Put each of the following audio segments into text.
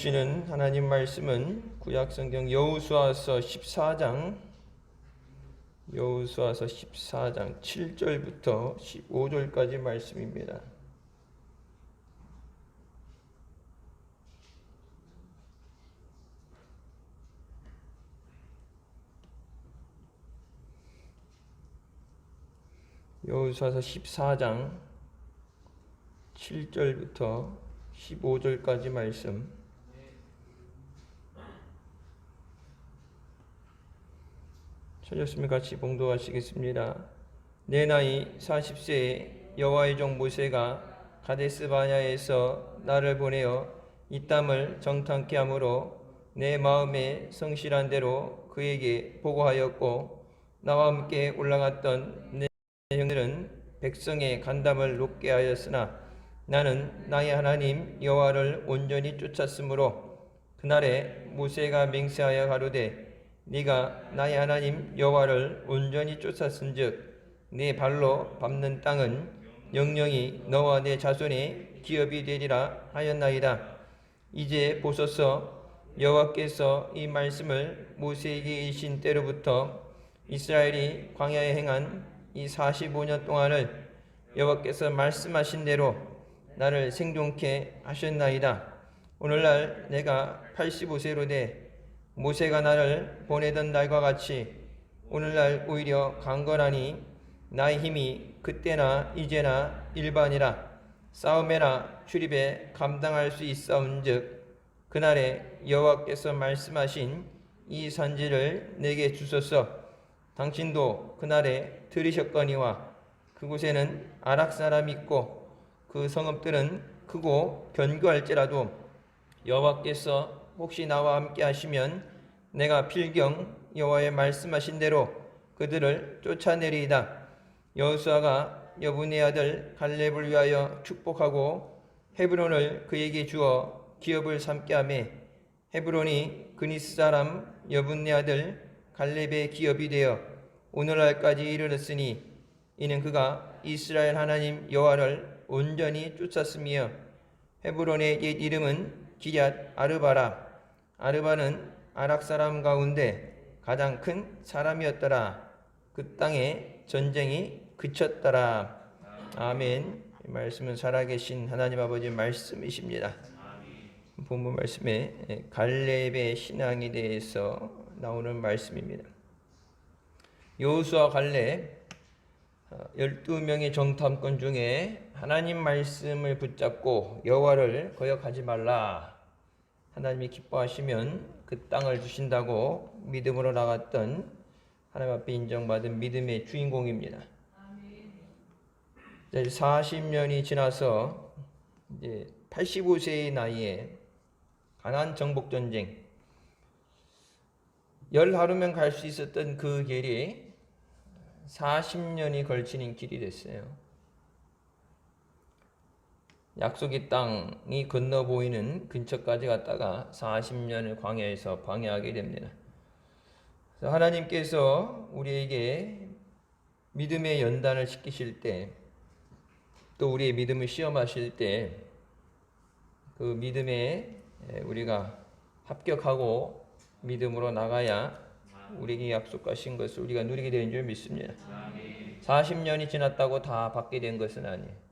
주시는 하나님 말씀은 구약성경 여호수아서 14장 7절부터 15절까지 말씀입니다. 여호수아서 14장 7절부터 15절까지 말씀. 찾았으면 같이 봉독하시겠습니다. 내 나이 40세에 여호와의 종 모세가 가데스 바냐에서 나를 보내어 이 땅을 정탐케 함으로 내 마음에 성실한 대로 그에게 보고하였고, 나와 함께 올라갔던 내 형들은 백성의 간담을 높게 하였으나 나는 나의 하나님 여호와를 온전히 쫓았으므로 그날에 모세가 맹세하여 가로되 네가 나의 하나님 여호와를 온전히 쫓았은즉 네 발로 밟는 땅은 영영이 너와 내 자손의 기업이 되리라 하였나이다. 이제 보소서, 여호와께서 이 말씀을 모세에게 이신 때로부터 이스라엘이 광야에 행한 이 45년 동안을 여호와께서 말씀하신 대로 나를 생존케 하셨나이다. 오늘날 내가 85세로 돼 모세가 나를 보내던 날과 같이 오늘날 오히려 강건하니 나의 힘이 그때나 이제나 일반이라 싸움에나 출입에 감당할 수 있사온즉 그날에 여호와께서 말씀하신 이 산지를 내게 주소서. 당신도 그날에 들으셨거니와 그곳에는 아락 사람이 있고 그 성읍들은 크고 견고할지라도 여호와께서 혹시 나와 함께 하시면 내가 필경 여호와의 말씀하신 대로 그들을 쫓아내리이다. 여호수아가 여분의 아들 갈렙을 위하여 축복하고 헤브론을 그에게 주어 기업을 삼게 하며 헤브론이 그니스 사람 여분의 아들 갈렙의 기업이 되어 오늘날까지 이르렀으니 이는 그가 이스라엘 하나님 여호와를 온전히 쫓았으며 헤브론의 옛 이름은 기럇 아르바라. 아르바는 아락 사람 가운데 가장 큰 사람이었더라. 그 땅에 전쟁이 그쳤더라. 아멘. 이 말씀은 살아계신 하나님 아버지 말씀이십니다. 본문 말씀에 갈렙의 신앙에 대해서 나오는 말씀입니다. 여호수아 갈렙 12명의 정탐꾼 중에 하나님 말씀을 붙잡고 여호와를 거역하지 말라, 하나님이 기뻐하시면 그 땅을 주신다고 믿음으로 나갔던 하나님 앞에 인정받은 믿음의 주인공입니다. 이제 40년이 지나서 이제 85세의 나이에 가나안 정복 전쟁, 열 하루면 갈 수 있었던 그 길이 40년이 걸치는 길이 됐어요. 약속의 땅이 건너 보이는 근처까지 갔다가 40년을 광야에서 방해하게 됩니다. 그래서 하나님께서 우리에게 믿음의 연단을 시키실 때, 또 우리의 믿음을 시험하실 때, 그 믿음에 우리가 합격하고 믿음으로 나가야 우리에게 약속하신 것을 우리가 누리게 되는 줄 믿습니다. 40년이 지났다고 다 받게 된 것은 아니에요.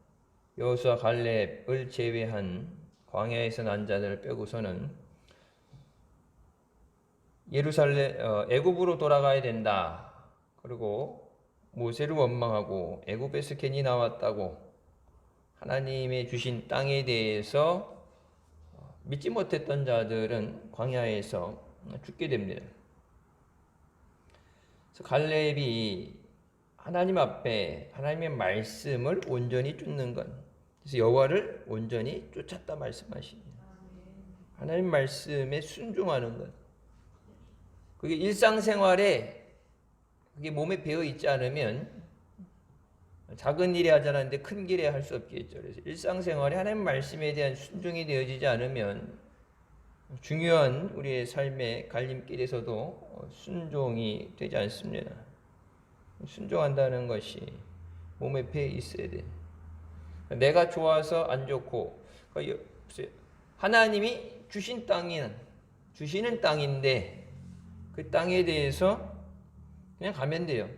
여호수아 갈렙을 제외한 광야에서 난 자들을 빼고서는 애굽으로 돌아가야 된다. 그리고 모세를 원망하고 애굽에서 괜히 나왔다고 하나님의 주신 땅에 대해서 믿지 못했던 자들은 광야에서 죽게 됩니다. 그래서 갈렙이 하나님 앞에 하나님의 말씀을 온전히 쫓는 것, 그래서 여호와를 온전히 쫓았다 말씀하십니다. 하나님 말씀에 순종하는 것, 그게 일상생활에 그게 몸에 배어 있지 않으면 작은 일에 하자는데 큰 길에 할 수 없겠죠. 그래서 일상생활에 하나님 말씀에 대한 순종이 되어지지 않으면 중요한 우리의 삶의 갈림길에서도 순종이 되지 않습니다. 순종한다는 것이 몸에 배어 있어야 돼. 내가 좋아서 안 좋고, 하나님이 주신 땅이 주시는 땅인데 그 땅에 대해서 그냥 가면 돼요.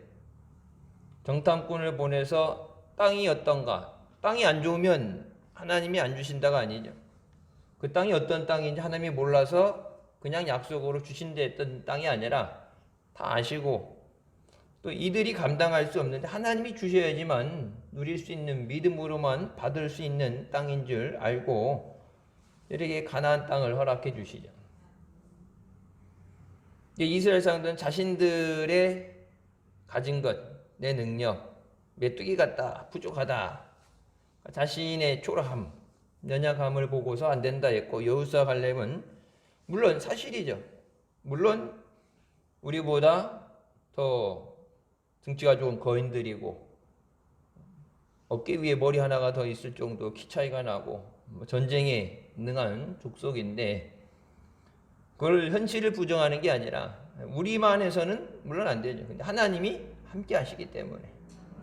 정탐꾼을 보내서 땅이 어떤가? 땅이 안 좋으면 하나님이 안 주신다가 아니죠. 그 땅이 어떤 땅인지 하나님이 몰라서 그냥 약속으로 주신다 했던 땅이 아니라 다 아시고 또 이들이 감당할 수 없는데 하나님이 주셔야지만 누릴 수 있는 믿음으로만 받을 수 있는 땅인 줄 알고 이렇게 가나안 땅을 허락해 주시죠. 이스라엘 사람들은 자신들의 가진 것, 내 능력, 메뚜기 같다, 부족하다, 자신의 초라함, 연약함을 보고서 안 된다 했고 여호수아 갈렙은 물론 사실이죠. 물론 우리보다 더 등치가 좋은 거인들이고 어깨 위에 머리 하나가 더 있을 정도 키 차이가 나고 전쟁에 능한 족속인데 그걸 현실을 부정하는 게 아니라 우리만 해서는 물론 안 되죠. 근데 하나님이 함께 하시기 때문에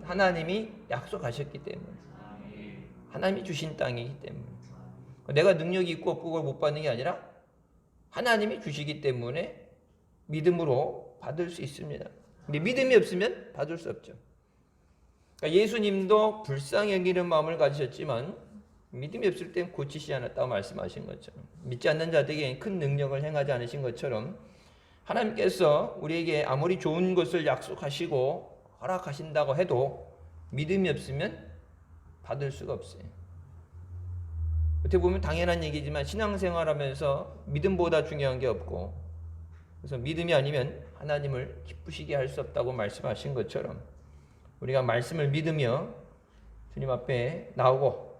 하나님이 약속하셨기 때문에 하나님이 주신 땅이기 때문에 내가 능력이 있고 없고 그걸 못 받는 게 아니라 하나님이 주시기 때문에 믿음으로 받을 수 있습니다. 근데 믿음이 없으면 받을 수 없죠. 그러니까 예수님도 불쌍히 여기는 마음을 가지셨지만 믿음이 없을 땐 고치시지 않았다고 말씀하신 것처럼 믿지 않는 자들에게 큰 능력을 행하지 않으신 것처럼 하나님께서 우리에게 아무리 좋은 것을 약속하시고 허락하신다고 해도 믿음이 없으면 받을 수가 없어요. 어떻게 보면 당연한 얘기지만 신앙생활하면서 믿음보다 중요한 게 없고 그래서 믿음이 아니면 하나님을 기쁘시게 할 수 없다고 말씀하신 것처럼 우리가 말씀을 믿으며 주님 앞에 나오고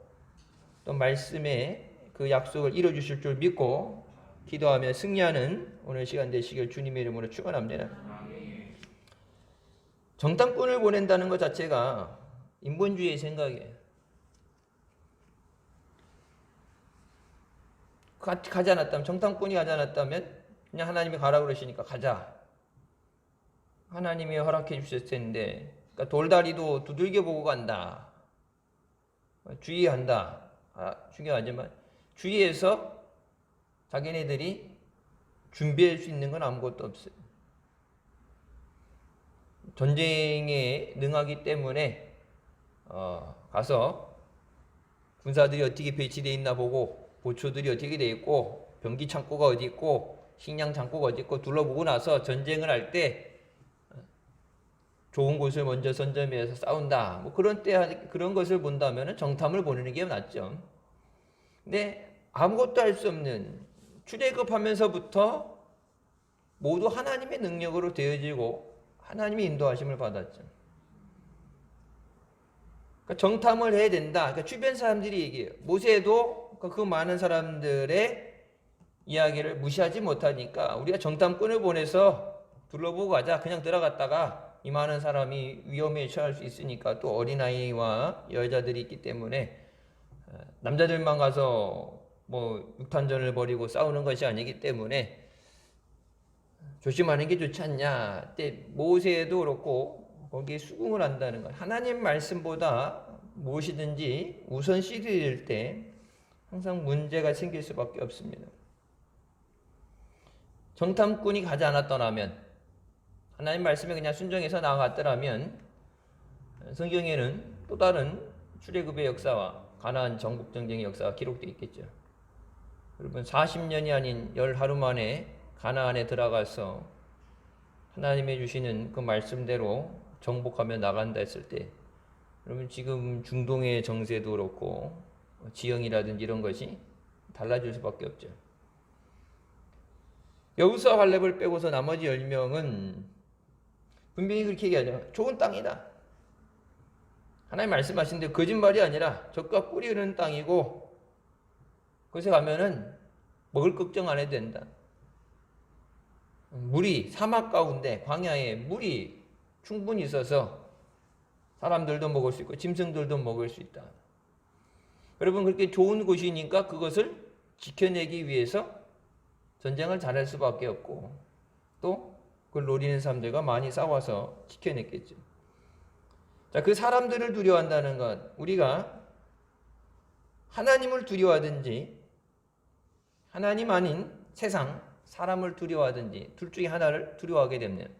또 말씀에 그 약속을 이루어주실 줄 믿고 기도하며 승리하는 오늘 시간 되시길 주님의 이름으로 축원합니다. 정탐꾼을 보낸다는 것 자체가 인본주의의 생각이에요. 가지 않았다면 정탐꾼이 가지 않았다면 그냥 하나님이 가라 그러시니까 가자. 하나님이 허락해 주셨을 텐데 그러니까 돌다리도 두들겨 보고 간다. 주의한다. 중요하지만 주위에서 자기네들이 준비할 수 있는 건 아무것도 없어요. 전쟁에 능하기 때문에 가서 군사들이 어떻게 배치되어 있나 보고 보초들이 어떻게 되어 있고 병기 창고가 어디 있고 식량 창고가 어디 있고 둘러보고 나서 전쟁을 할 때 좋은 곳을 먼저 선점해서 싸운다. 뭐 그런 것을 본다면 정탐을 보내는 게 낫죠. 근데 아무것도 할 수 없는 출애굽하면서부터 모두 하나님의 능력으로 되어지고 하나님의 인도하심을 받았죠. 그러니까 정탐을 해야 된다. 그러니까 주변 사람들이 얘기해요. 모세도 그 많은 사람들의 이야기를 무시하지 못하니까 우리가 정탐꾼을 보내서 둘러보고 가자. 그냥 들어갔다가 이 많은 사람이 위험에 처할 수 있으니까 또 어린아이와 여자들이 있기 때문에 남자들만 가서 뭐 육탄전을 벌이고 싸우는 것이 아니기 때문에 조심하는 게 좋지 않냐. 때 모세도 그렇고 거기에 수긍을 한다는 것. 하나님 말씀보다 무엇이든지 우선시 드릴 때 항상 문제가 생길 수밖에 없습니다. 정탐꾼이 가지 않았더라면 하나님 말씀에 그냥 순종해서 나아갔더라면 성경에는 또 다른 출애굽의 역사와 가나안 정복 전쟁의 역사가 기록되어 있겠죠. 여러분 40년이 아닌 10하루 만에 가나안에 들어가서 하나님이 주시는 그 말씀대로 정복하며 나간다 했을 때 여러분 지금 중동의 정세도 그렇고 지형이라든지 이런 것이 달라질 수밖에 없죠. 여호수아 갈렙을 빼고서 나머지 10명은 분명히 그렇게 얘기하죠. 좋은 땅이다. 하나님 말씀하신 대로 거짓말이 아니라 젖과 꿀이 흐르는 땅이고 그곳에 가면은 먹을 걱정 안 해도 된다. 물이 사막 가운데 광야에 물이 충분히 있어서 사람들도 먹을 수 있고 짐승들도 먹을 수 있다. 여러분 그렇게 좋은 곳이니까 그것을 지켜내기 위해서 전쟁을 잘할 수밖에 없고 또 그걸 노리는 사람들과 많이 싸워서 지켜냈겠죠. 자, 그 사람들을 두려워한다는 것, 우리가 하나님을 두려워하든지 하나님 아닌 세상, 사람을 두려워하든지 둘 중에 하나를 두려워하게 됩니다.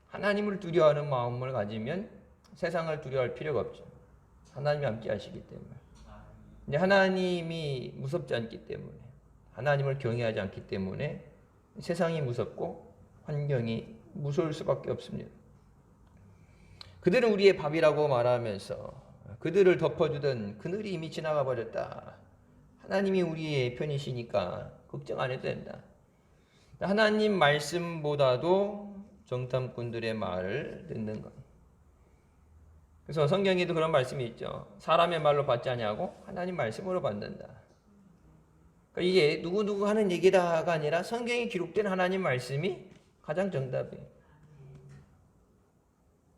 하나님을 두려워하는 마음을 가지면 세상을 두려워할 필요가 없죠. 하나님이 함께 하시기 때문에. 근데 하나님이 무섭지 않기 때문에, 하나님을 경외하지 않기 때문에 세상이 무섭고 환경이 무서울 수밖에 없습니다. 그들은 우리의 밥이라고 말하면서 그들을 덮어주던 그늘이 이미 지나가 버렸다. 하나님이 우리의 편이시니까 걱정 안 해도 된다. 하나님 말씀보다도 정탐꾼들의 말을 듣는 것. 그래서 성경에도 그런 말씀이 있죠. 사람의 말로 받지 아니하고 하나님 말씀으로 받는다. 그러니까 이게 누구누구 하는 얘기다가 아니라 성경에 기록된 하나님 말씀이 가장 정답이에요.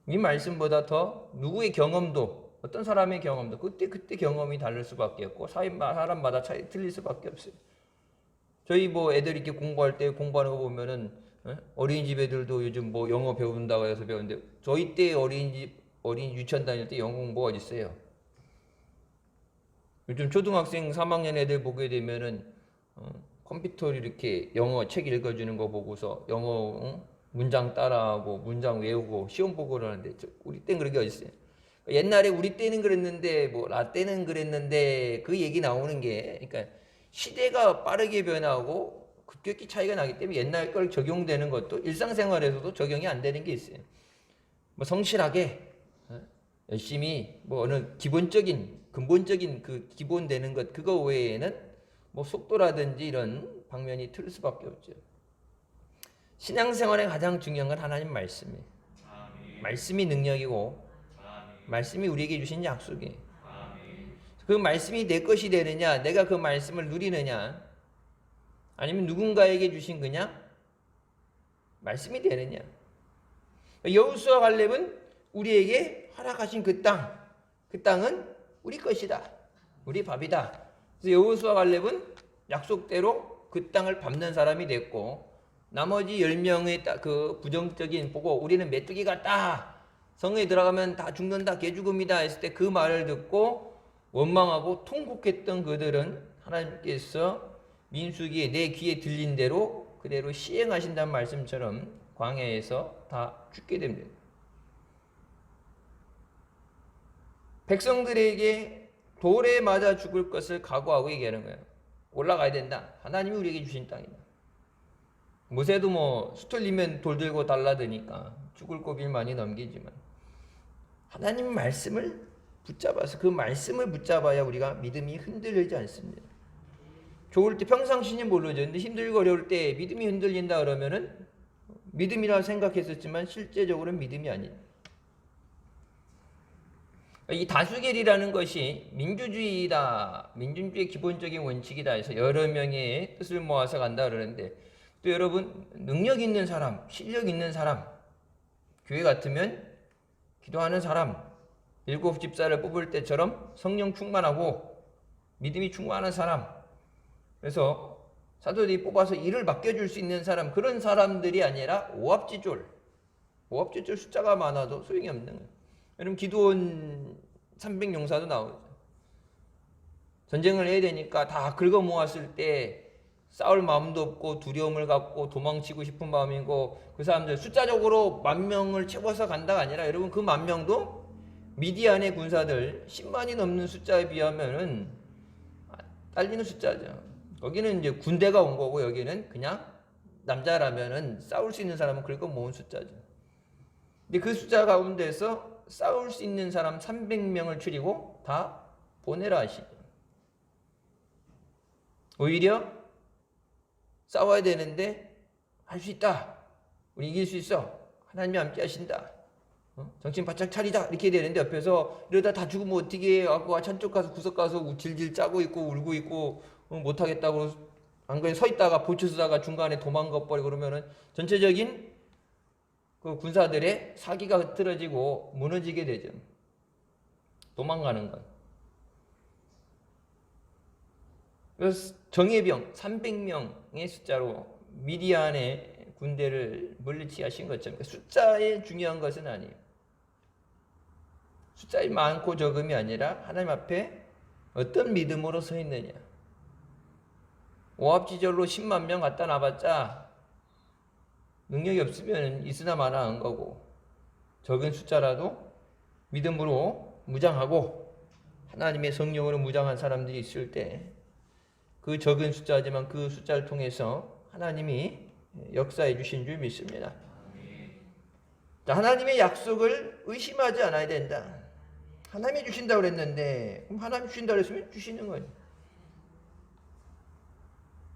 이 말씀보다 더 누구의 경험도, 어떤 사람의 경험도 그때 경험이 다를 수밖에 없고 사람마다 차이 틀릴 수밖에 없어요. 저희 뭐 애들 이렇게 공부할 때 공부하는 거 보면은 어린이집 애들도 요즘 뭐 영어 배운다고 해서 배우는데 저희 때 어린이 유치원 다닐 때 영어 공부가 어디 있어요? 요즘 초등학생 3학년 애들 보게 되면은 컴퓨터로 이렇게 영어 책 읽어주는 거 보고서 영어 문장 따라하고 문장 외우고 시험 보고 그러는데 우리 때는 그런 게 어디 있어요? 옛날에 우리 때는 그랬는데 뭐 나 때는 그랬는데 그 얘기 나오는 게 그러니까 시대가 빠르게 변하고 급격히 차이가 나기 때문에 옛날 걸 적용되는 것도 일상생활에서도 적용이 안 되는 게 있어요. 뭐 성실하게 열심히 뭐 어느 기본적인 근본적인 그 기본 되는 것 그거 외에는 뭐 속도라든지 이런 방면이 틀릴 수밖에 없죠. 신앙생활에 가장 중요한 건 하나님 말씀이에요. 말씀이 능력이고 말씀이 우리에게 주신 약속이에요. 그 말씀이 내 것이 되느냐, 내가 그 말씀을 누리느냐, 아니면 누군가에게 주신 그냥 말씀이 되느냐. 여호수아 갈렙은 우리에게 허락하신 그 땅은 우리 것이다. 우리 밥이다. 그래서 여호수아 갈렙은 약속대로 그 땅을 밟는 사람이 됐고 나머지 10명의 그 부정적인 보고 우리는 메뚜기 같다. 성에 들어가면 다 죽는다. 개죽음이다 했을 때 그 말을 듣고 원망하고 통곡했던 그들은 하나님께서 민수기에 내 귀에 들린 대로 그대로 시행하신다는 말씀처럼 광야에서 다 죽게 됩니다. 백성들에게 돌에 맞아 죽을 것을 각오하고 얘기하는 거예요. 올라가야 된다. 하나님이 우리에게 주신 땅이다. 모세도 뭐 수틀리면 돌 들고 달라드니까 죽을 고비를 많이 넘기지만 하나님 말씀을 붙잡아서 그 말씀을 붙잡아야 우리가 믿음이 흔들리지 않습니다. 좋을 때 평상시는 모르죠. 근데 힘들고 어려울 때 믿음이 흔들린다 그러면은 믿음이라 생각했었지만 실제적으로는 믿음이 아니에요. 이 다수결이라는 것이 민주주의다. 민주주의의 기본적인 원칙이다 해서 여러 명의 뜻을 모아서 간다 그러는데 또 여러분 능력 있는 사람, 실력 있는 사람, 교회 같으면 기도하는 사람, 7 집사를 뽑을 때처럼 성령 충만하고 믿음이 충만한 사람, 그래서 사도들이 뽑아서 일을 맡겨줄 수 있는 사람, 그런 사람들이 아니라 오합지졸 숫자가 많아도 소용이 없는 거예요. 여러분 기드온 300용사도 나오죠. 전쟁을 해야 되니까 다 긁어 모았을 때 싸울 마음도 없고 두려움을 갖고 도망치고 싶은 마음이고 그 사람들 숫자적으로 10,000명을 채워서 간다가 아니라 여러분 그 10,000명도 미디안의 군사들 10만이 넘는 숫자에 비하면은 딸리는 숫자죠. 여기는 이제 군대가 온 거고 여기는 그냥 남자라면은 싸울 수 있는 사람은 긁어 모은 숫자죠. 근데 그 숫자 가운데서 싸울 수 있는 사람 300명을 추리고 다 보내라 하시죠. 오히려 싸워야 되는데 할 수 있다. 우리 이길 수 있어. 하나님이 함께 하신다. 정신 바짝 차리다. 이렇게 되는데 옆에서 이러다 다 죽으면 어떻게 해? 하고 찬쪽 가서 구석 가서 질질 짜고 있고 울고 있고 못하겠다고 안 그래 서 있다가 보초 서다가 중간에 도망가 버리고 그러면은 전체적인 그 군사들의 사기가 흐트러지고 무너지게 되죠. 도망가는 것. 그래서 정예병 300명의 숫자로 미디안의 군대를 물리치게 하신 것처럼 숫자에 중요한 것은 아니에요. 숫자이 많고 적음이 아니라 하나님 앞에 어떤 믿음으로 서 있느냐. 오합지졸로 10만 명 갖다 놔봤자 능력이 없으면 있으나 마나 한 거고, 적은 숫자라도 믿음으로 무장하고 하나님의 성령으로 무장한 사람들이 있을 때 그 적은 숫자지만 그 숫자를 통해서 하나님이 역사해 주신 줄 믿습니다. 자, 하나님의 약속을 의심하지 않아야 된다. 하나님이 주신다고 그랬는데 그럼 하나님이 주신다고 그랬으면 주시는 거예요.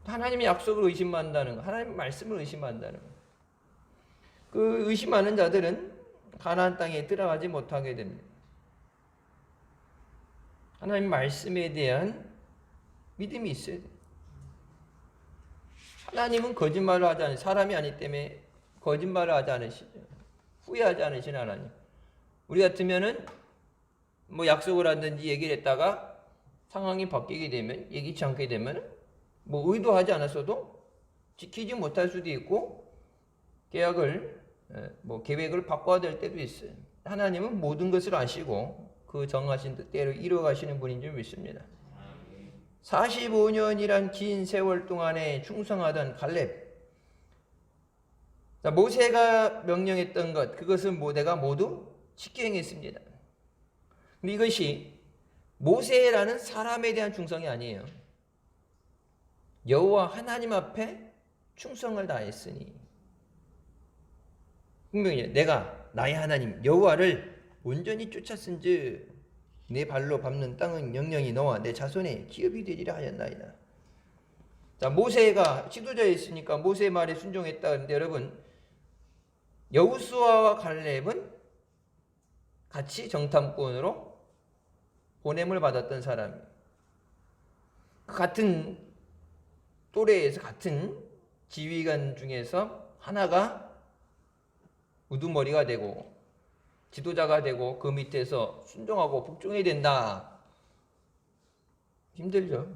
하나님의 약속을 의심한다는 거, 하나님의 말씀을 의심한다는 거. 그 의심하는 자들은 가나안 땅에 들어가지 못하게 됩니다. 하나님 말씀에 대한 믿음이 있어야 돼요. 하나님은 거짓말을 하지 않으시죠. 사람이 아니기 때문에 거짓말을 하지 않으시죠. 후회하지 않으시는 하나님. 우리 같으면은 뭐 약속을 하든지 얘기를 했다가 상황이 바뀌게 되면, 예기치 않게 되면 뭐 의도하지 않았어도 지키지 못할 수도 있고 계약을 뭐 계획을 바꿔야 될 때도 있어요. 하나님은 모든 것을 아시고 그 정하신 뜻대로 이루어가시는 분인 줄 믿습니다. 45년이란 긴 세월 동안에 충성하던 갈렙. 모세가 명령했던 것, 그것을 내가 모두 지켜 행했습니다. 근데 이것이 모세라는 사람에 대한 충성이 아니에요. 여호와 하나님 앞에 충성을 다했으니, 분명히 내가 나의 하나님 여호와를 온전히 쫓았은즉 내 발로 밟는 땅은 영영이 너와 내 자손의 기업이 되리라 하였나이다. 자, 모세가 지도자였으니까 모세의 말에 순종했다. 그런데 여러분, 여호수아와 갈렙은 같이 정탐꾼으로 보냄을 받았던 사람이에요. 같은 또래에서 같은 지휘관 중에서 하나가 우두머리가 되고 지도자가 되고 그 밑에서 순종하고 복종해야 된다. 힘들죠.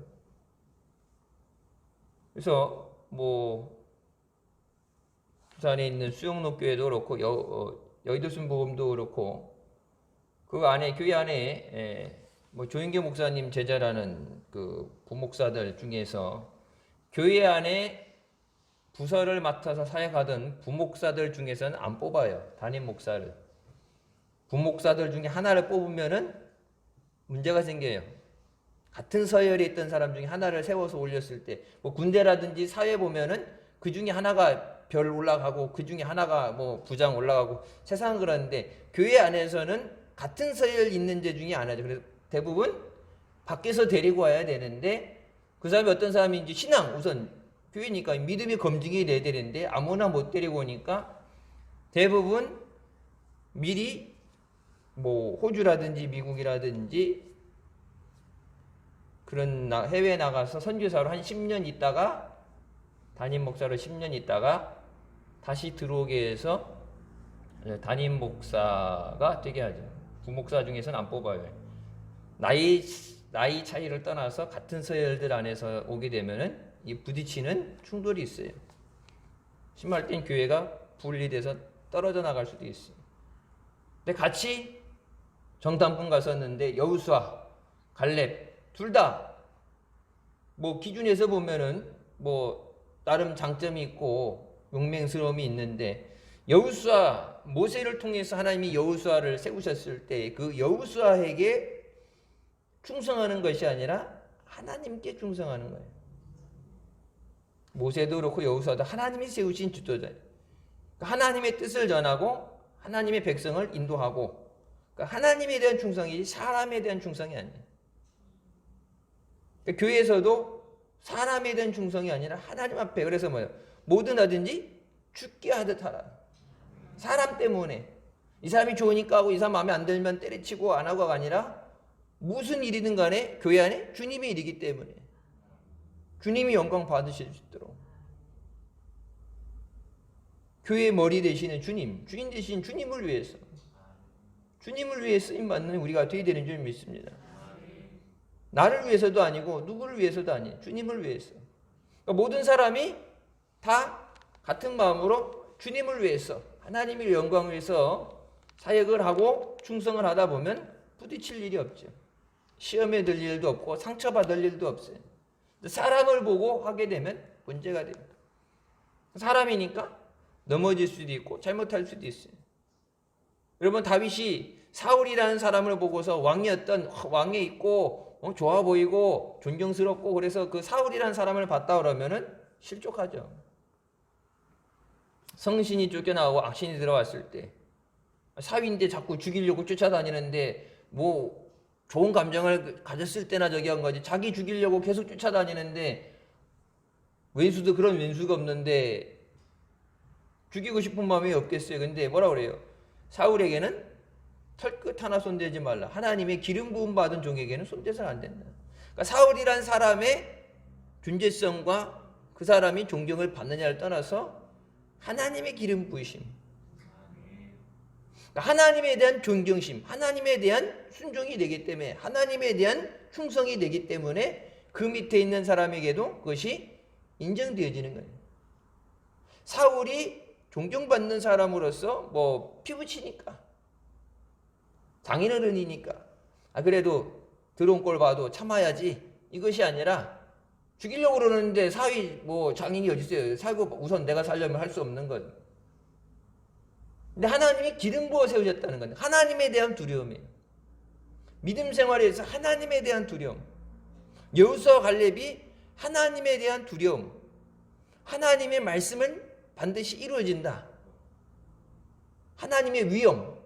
그래서 뭐 부산에 있는 수영록교회도 그렇고 여의도 순복음도 그렇고 그 안에 교회 안에 뭐 조인교 목사님 제자라는 그 부목사들 중에서 교회 안에 부서를 맡아서 사역하던 부목사들 중에서는 안 뽑아요. 담임 목사를. 부목사들 중에 하나를 뽑으면은 문제가 생겨요. 같은 서열에 있던 사람 중에 하나를 세워서 올렸을 때, 뭐 군대라든지 사회 보면은 그 중에 하나가 별 올라가고 그 중에 하나가 뭐 부장 올라가고 세상은 그러는데 교회 안에서는 같은 서열 있는 자 중에 안 하죠. 그래서 대부분 밖에서 데리고 와야 되는데 그 사람이 어떤 사람인지 신앙 우선 교회니까 믿음이 검증이 돼야 되는데 아무나 못 데리고 오니까 대부분 미리 뭐 호주라든지 미국이라든지 그런 해외에 나가서 선교사로 한 10년 있다가 담임 목사로 10년 있다가 다시 들어오게 해서 담임 목사가 되게 하죠. 부목사 중에서는 안 뽑아요. 나이 차이를 떠나서 같은 서열들 안에서 오게 되면은 이 부딪히는 충돌이 있어요. 심할 땐 교회가 분리돼서 떨어져 나갈 수도 있어요. 근데 같이 정탐꾼 갔었는데 여호수아, 갈렙 둘 다 뭐 기준에서 보면은 뭐 나름 장점이 있고 용맹스러움이 있는데 여호수아 모세를 통해서 하나님이 여호수아를 세우셨을 때 그 여호수아에게 충성하는 것이 아니라 하나님께 충성하는 거예요. 모세도 그렇고 여호수아도 하나님이 세우신 지도자예요. 하나님의 뜻을 전하고 하나님의 백성을 인도하고 그러니까 하나님에 대한 충성이지 사람에 대한 충성이 아니에요. 그러니까 교회에서도 사람에 대한 충성이 아니라 하나님 앞에 그래서 뭐예요? 뭐든 하든지 죽게 하듯 하라. 사람 때문에 이 사람이 좋으니까 하고 이 사람 마음에 안 들면 때려치고 안 하고가 아니라 무슨 일이든 간에 교회 안에 주님의 일이기 때문에 주님이 영광 받으실 수 있도록 교회의 머리 되시는 주님 되신 주님을 위해서 쓰임받는 우리가 되어야 되는 줄 믿습니다. 나를 위해서도 아니고 누구를 위해서도 아니에요. 주님을 위해서. 그러니까 모든 사람이 다 같은 마음으로 주님을 위해서 하나님의 영광을 위해서 사역을 하고 충성을 하다 보면 부딪힐 일이 없죠. 시험에 들 일도 없고 상처받을 일도 없어요. 사람을 보고 하게 되면 문제가 됩니다. 사람이니까 넘어질 수도 있고 잘못할 수도 있어요. 여러분, 다윗이 사울이라는 사람을 보고서 왕에 있고 좋아 보이고 존경스럽고 그래서 그 사울이라는 사람을 봤다 그러면은 실족하죠. 성신이 쫓겨나고 악신이 들어왔을 때 사위인데 자꾸 죽이려고 쫓아다니는데 뭐 좋은 감정을 가졌을 때나 저기 한 거지, 자기 죽이려고 계속 쫓아다니는데 왼수도 그런 왼수가 없는데 죽이고 싶은 마음이 없겠어요. 근데 뭐라 그래요? 사울에게는 털끝 하나 손대지 말라. 하나님의 기름 부음 받은 종에게는 손대서는 안 된다. 그러니까 사울이란 사람의 존재성과 그 사람이 존경을 받느냐를 떠나서 하나님의 기름 부으심, 그러니까 하나님에 대한 존경심, 하나님에 대한 순종이 되기 때문에, 하나님에 대한 충성이 되기 때문에 그 밑에 있는 사람에게도 그것이 인정되어지는 거예요. 사울이 존경받는 사람으로서 뭐 피부치니까, 장인어른이니까 그래도 들어온 꼴 봐도 참아야지, 이것이 아니라 죽이려고 그러는데 사위 뭐 장인이 어디 있어요? 살고 우선 내가 살려면 할 수 없는 것. 근데 하나님이 기름 부어 세우셨다는 건 하나님에 대한 두려움이에요. 믿음 생활에서 하나님에 대한 두려움. 여호수아와 갈렙이 하나님에 대한 두려움, 하나님의 말씀은 반드시 이루어진다, 하나님의 위엄,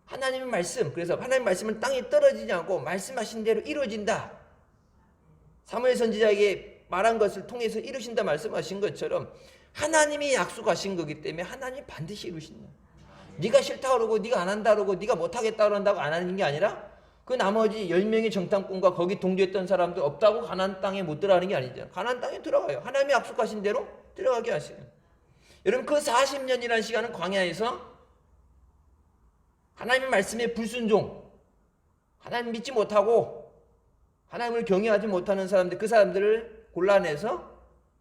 하나님의 말씀, 그래서 하나님의 말씀은 땅에 떨어지지 않고 말씀하신 대로 이루어진다. 사무엘 선지자에게 말한 것을 통해서 이루신다 말씀하신 것처럼 하나님이 약속하신 거기 때문에 하나님이 반드시 이루신다. 네가 싫다 그러고 네가 안 한다 그러고 네가 못하겠다 그런다고 안 하는 게 아니라 그 나머지 10명의 정탐꾼과 거기 동조했던 사람들 없다고 가나안 땅에 못 들어가는 게 아니죠. 가나안 땅에 들어가요. 하나님이 약속하신 대로 들어가게 하세요. 여러분, 그 40년이라는 시간은 광야에서 하나님의 말씀에 불순종, 하나님 믿지 못하고 하나님을 경외하지 못하는 사람들, 그 사람들을 골라내서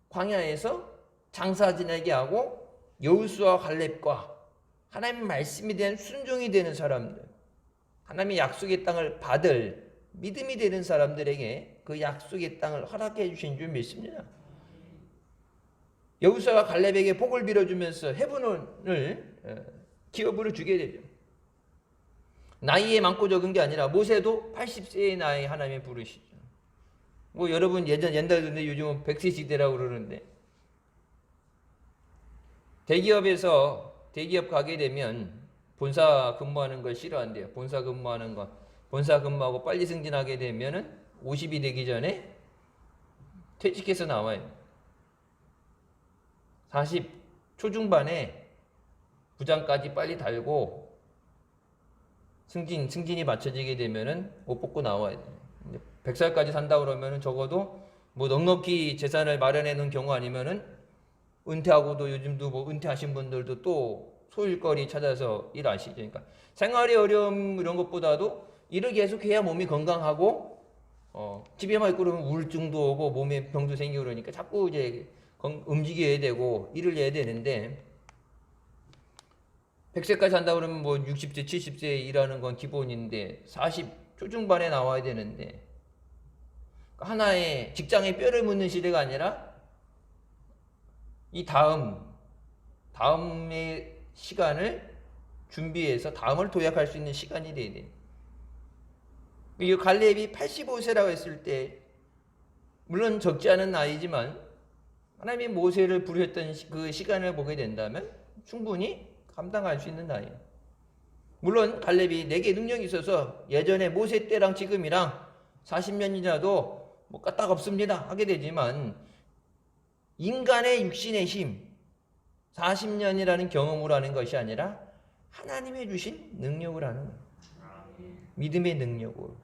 광야에서 장사 지내게 하고 여호수아와 갈렙과 하나님의 말씀에 대한 순종이 되는 사람들, 하나님의 약속의 땅을 받을 믿음이 되는 사람들에게 그 약속의 땅을 허락해 주신 줄 믿습니다. 여호수아와 갈렙에게 복을 빌어주면서 해분을 기업으로 주게 되죠. 나이에 많고 적은 게 아니라 모세도 80세의 나이에 하나님이 부르시죠. 뭐 여러분 옛날에 요즘은 100세 시대라고 그러는데, 대기업 가게 되면 본사 근무하는 걸 싫어한대요. 본사 근무하고 빨리 승진하게 되면은 50이 되기 전에 퇴직해서 나와요. 40 초중반에 부장까지 빨리 달고 승진이 맞춰지게 되면은 못 뽑고 나와야 돼요. 100살까지 산다 그러면은 적어도 뭐 넉넉히 재산을 마련해 놓은 경우 아니면은 은퇴하고도, 요즘도 뭐 은퇴하신 분들도 또 소일거리 찾아서 일하시죠. 그러니까 생활의 어려움 이런 것보다도 일을 계속해야 몸이 건강하고 집에만 있고 그러면 우울증도 오고 몸에 병도 생기고 그러니까 자꾸 이제 움직여야 되고 일을 해야 되는데, 100세까지 산다 그러면 뭐 60세, 70세 일하는 건 기본인데 40 초중반에 나와야 되는데, 하나의 직장에 뼈를 묻는 시대가 아니라 이 다음의 시간을 준비해서 다음을 도약할 수 있는 시간이 돼야 돼요. 이 갈렙이 85세라고 했을 때 물론 적지 않은 나이지만 하나님이 모세를 부르셨던 그 시간을 보게 된다면 충분히 감당할 수 있는 나이예요. 물론 갈렙이 내게 능력이 있어서 예전에 모세 때랑 지금이랑 40년이라도 뭐 까딱 없습니다 하게 되지만, 인간의 육신의 힘 40년이라는 경험으로 하는 것이 아니라 하나님의 주신 능력을 하는 거예요. 믿음의 능력으로.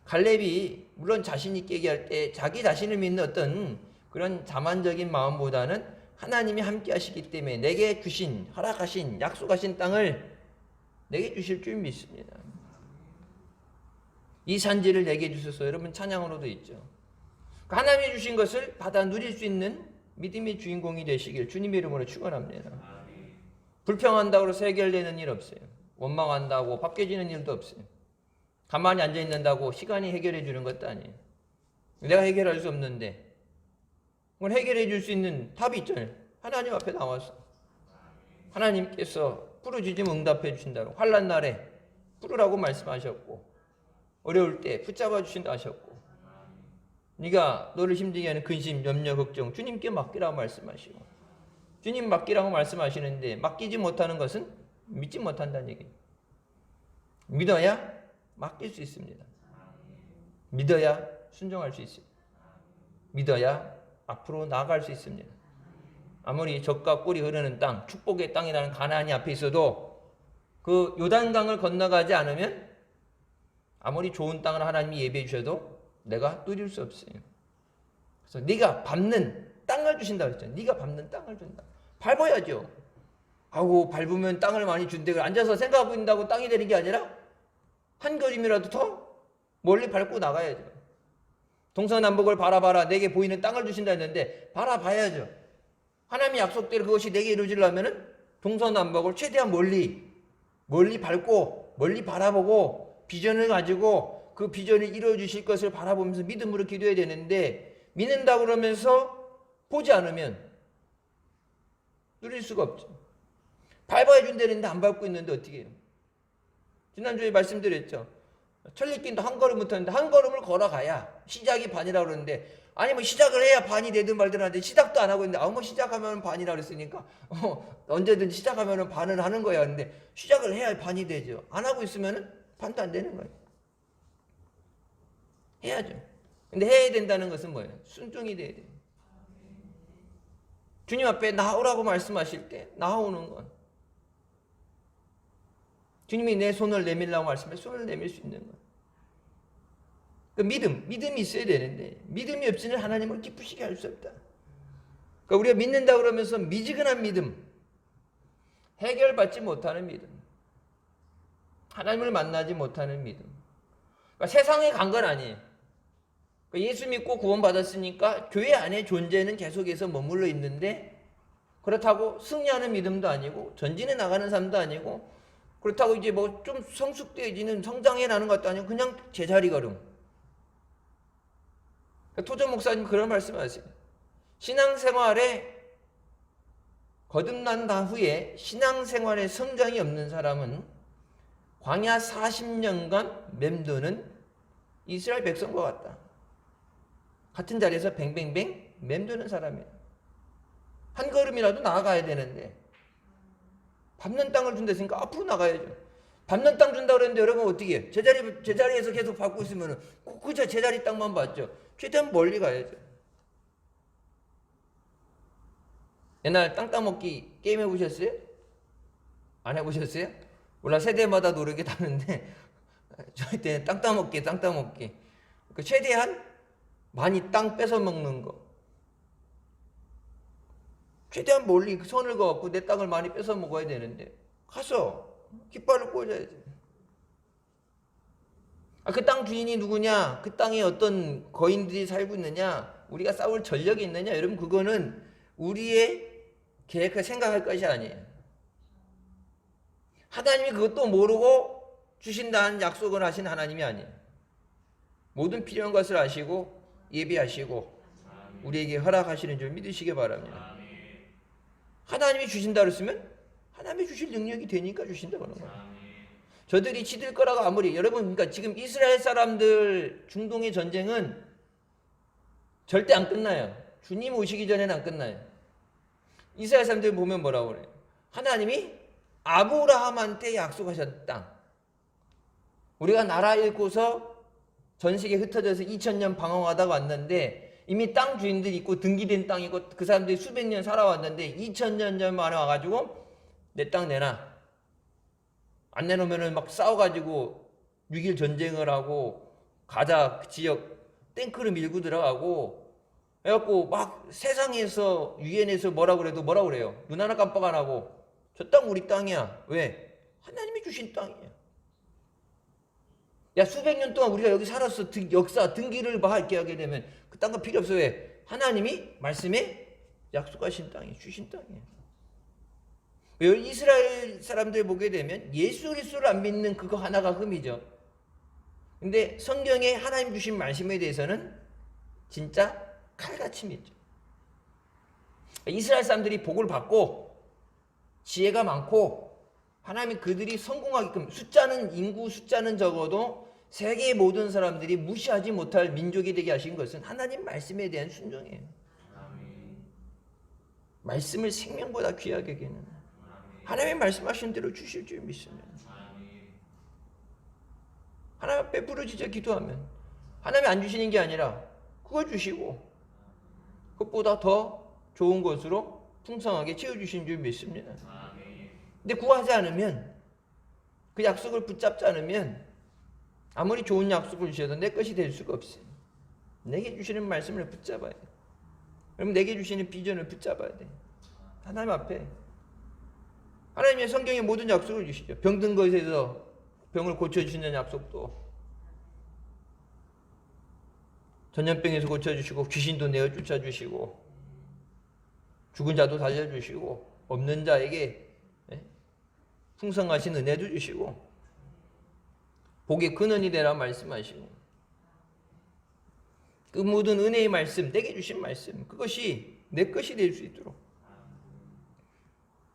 갈렙이 물론 자신 있게 얘기할 때 자기 자신을 믿는 어떤 그런 자만적인 마음보다는 하나님이 함께 하시기 때문에 내게 주신, 허락하신, 약속하신 땅을 내게 주실 줄 믿습니다. 이 산지를 내게 주셔서, 여러분 찬양으로도 있죠. 하나님이 주신 것을 받아 누릴 수 있는 믿음의 주인공이 되시길 주님의 이름으로 축원합니다. 불평한다고 해서 해결되는 일 없어요. 원망한다고 바뀌어지는 일도 없어요. 가만히 앉아 있는다고 시간이 해결해 주는 것도 아니에요. 내가 해결할 수 없는데 그걸 해결해 줄 수 있는 답이 있잖아요. 하나님 앞에 나와서 하나님께서 부르짖으면 응답해 주신다고, 환난 날에 부르라고 말씀하셨고, 어려울 때 붙잡아 주신다 하셨고, 네가 너를 힘들게 하는 근심, 염려, 걱정 주님께 맡기라고 말씀하시고, 주님 맡기라고 말씀하시는데 맡기지 못하는 것은 믿지 못한다는 얘기예요. 믿어야 맡길 수 있습니다. 믿어야 순종할 수 있습니다. 믿어야 앞으로 나아갈 수 있습니다. 아무리 젖과 꿀이 흐르는 땅, 축복의 땅이라는 가나안이 앞에 있어도 그 요단강을 건너가지 않으면 아무리 좋은 땅을 하나님이 예비해 주셔도 내가 누릴 수 없어요. 그래서 네가 밟는 땅을 주신다 그랬잖아요. 네가 밟는 땅을 준다. 밟아야죠. 아우 밟으면 땅을 많이 준대. 앉아서 생각하고 있다고 땅이 되는 게 아니라 한 걸음이라도 더 멀리 밟고 나가야죠. 동서남북을 바라봐라. 내게 보이는 땅을 주신다 했는데 바라봐야죠. 하나님의 약속대로 그것이 내게 이루어지려면 동서남북을 최대한 멀리 밟고 멀리 바라보고 비전을 가지고 그 비전을 이루어 주실 것을 바라보면서 믿음으로 기도해야 되는데, 믿는다 그러면서 보지 않으면 누릴 수가 없죠. 밟아야 준다는데 안 밟고 있는데 어떻게 해요? 지난주에 말씀드렸죠. 천리길도 한 걸음 못하는데 한 걸음을 걸어가야 시작이 반이라고 그러는데, 아니 뭐 시작을 해야 반이 되든 말든 하는데 시작도 안 하고 있는데, 뭐 시작하면 반이라고 그랬으니까 언제든 시작하면 반을 하는 거야. 근데 시작을 해야 반이 되죠. 안 하고 있으면 반도 안 되는 거예요. 해야죠. 근데 해야 된다는 것은 뭐예요? 순종이 돼야 돼요. 주님 앞에 나오라고 말씀하실 때 나오는 건, 주님이 내 손을 내밀라고 말씀해 손을 내밀 수 있는 것. 그 믿음이 있어야 되는데, 믿음이 없이는 하나님을 기쁘시게 할 수 없다. 그러니까 우리가 믿는다 그러면서 미지근한 믿음, 해결받지 못하는 믿음, 하나님을 만나지 못하는 믿음. 그러니까 세상에 간 건 아니에요. 그러니까 예수 믿고 구원받았으니까 교회 안에 존재는 계속해서 머물러 있는데, 그렇다고 승리하는 믿음도 아니고 전진해 나가는 삶도 아니고, 그렇다고 이제 뭐 좀 성숙되어지는 성장해 나는 것도 아니고 그냥 제자리 걸음. 토저 목사님 그런 말씀하세요. 신앙생활에 거듭난 후에 신앙생활에 성장이 없는 사람은 광야 40년간 맴도는 이스라엘 백성과 같다. 같은 자리에서 뱅뱅뱅 맴도는 사람이에요. 한 걸음이라도 나아가야 되는데, 밟는 땅을 준다 했으니까 앞으로 나가야죠. 밟는 땅 준다 그랬는데 여러분 어떻게 해요? 제자리에서 계속 밟고 있으면 그 제자리 땅만 봤죠. 최대한 멀리 가야죠. 옛날 땅 따먹기 게임 해보셨어요? 안 해보셨어요? 몰라, 세대마다 노력이 다른데 저희 때는 땅 따먹기. 그 최대한 많이 땅 뺏어 먹는 거. 최대한 멀리 손을 그어갖고 내 땅을 많이 뺏어 먹어야 되는데 가서 깃발을 꽂아야지. 그 땅 주인이 누구냐, 그 땅에 어떤 거인들이 살고 있느냐, 우리가 싸울 전력이 있느냐, 여러분 그거는 우리의 계획을 생각할 것이 아니에요. 하나님이 그것도 모르고 주신다는 약속을 하신 하나님이 아니에요. 모든 필요한 것을 아시고 예비하시고 우리에게 허락하시는 줄 믿으시기 바랍니다. 하나님이 주신다 그랬으면 하나님이 주실 능력이 되니까 주신다 그런 거예요. 저들이 치들 거라고 아무리, 여러분 그러니까 지금 이스라엘 사람들 중동의 전쟁은 절대 안 끝나요. 주님 오시기 전에는 안 끝나요. 이스라엘 사람들 보면 뭐라고 그래요? 하나님이 아브라함한테 약속하셨던 땅. 우리가 나라 잃고서 전 세계에 흩어져서 2000년 방황하다가 왔는데 이미 땅 주인들이 있고 등기된 땅이고 그 사람들이 수백 년 살아왔는데 2000년 전 만에 와가지고 내 땅 내놔. 안 내놓으면 막 싸워가지고 6.1 전쟁을 하고 가자 지역 탱크를 밀고 들어가고 해갖고 막 세상에서 유엔에서 뭐라고 그래요. 눈 하나 깜빡 안 하고 저 땅 우리 땅이야. 왜? 하나님이 주신 땅이야. 야, 수백 년 동안 우리가 여기 살았어. 역사 등기를 이렇게 하게 되면 그 땅과 필요 없어. 왜? 하나님이 말씀에 약속하신 땅이 주신 땅이에요. 이스라엘 사람들 보게 되면 예수 그리스도를 안 믿는 그거 하나가 흠이죠. 근데 성경에 하나님 주신 말씀에 대해서는 진짜 칼같이 믿죠. 이스라엘 사람들이 복을 받고 지혜가 많고 하나님이 그들이 성공하게끔 인구 숫자는 적어도 세계의 모든 사람들이 무시하지 못할 민족이 되게 하신 것은 하나님 말씀에 대한 순종이에요. 말씀을 생명보다 귀하게 여기는 하나님의 말씀하신 대로 주실 줄 믿습니다. 하나님 앞에 부르짖어 기도하면 하나님이 안 주시는 게 아니라 그거 주시고 그것보다 더 좋은 것으로 풍성하게 채워주신 줄 믿습니다. 근데 구하지 않으면, 그 약속을 붙잡지 않으면 아무리 좋은 약속을 주셔도 내 것이 될 수가 없어요. 내게 주시는 말씀을 붙잡아야 돼. 그럼 내게 주시는 비전을 붙잡아야 돼. 하나님 앞에. 하나님의 성경에 모든 약속을 주시죠. 병든 것에서 병을 고쳐주시는 약속도, 전염병에서 고쳐주시고 귀신도 내어 쫓아주시고 죽은 자도 살려주시고 없는 자에게 풍성하신 은혜도 주시고 복의 근원이 되라 말씀하시고, 그 모든 은혜의 말씀, 내게 주신 말씀, 그것이 내 것이 될 수 있도록